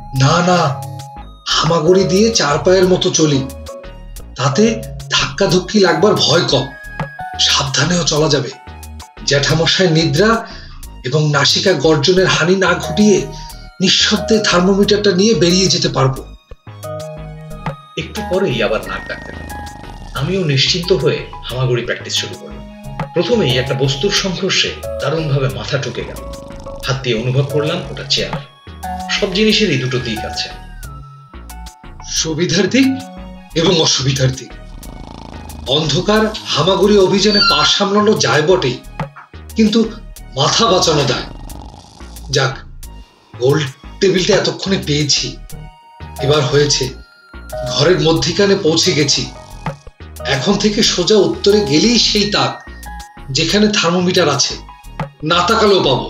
না না, হামাগুড়ি দিয়ে 4 পায়ের মতো চলি, তাতে ধাক্কাধুক্কি লাগবার ভয় কম। সাবধানেও চলা যাবে। জ্যাঠামশায় নিদ্রা এবং নাসিকা গর্জনের হানি না ঘটিয়ে নিঃশব্দে থার্মোমিটারটা নিয়ে বেরিয়ে যেতে পারবো। একটু পরেই আবার নাক ডাকতে লাগলো। আমিও নিশ্চিন্ত হয়ে হামাগুড়ি প্র্যাকটিস শুরু করলাম। প্রথমেই একটা বস্তুর সংঘর্ষে দারুণভাবে মাথা ঠুকে গেল। হাত দিয়ে অনুভব করলাম ওটা চেয়ার। সব জিনিসেরই দুটো দিক আছে, সুবিধার দিক এবং অসুবিধার দিক। অন্ধকার হামাগুড়ি অভিযানে পা সামলানো যায় বটে, কিন্তু মাথা বাঁচানো যায়। যাক, গোল টেবিলটা এতক্ষণে পেয়েছি। এবার হয়েছে, ঘরের মধ্যিখানে পৌঁছে গেছি। এখন থেকে সোজা উত্তরে গেলেই সেই তাক যেখানে থার্মোমিটার আছে, না তাকালেও পাবো।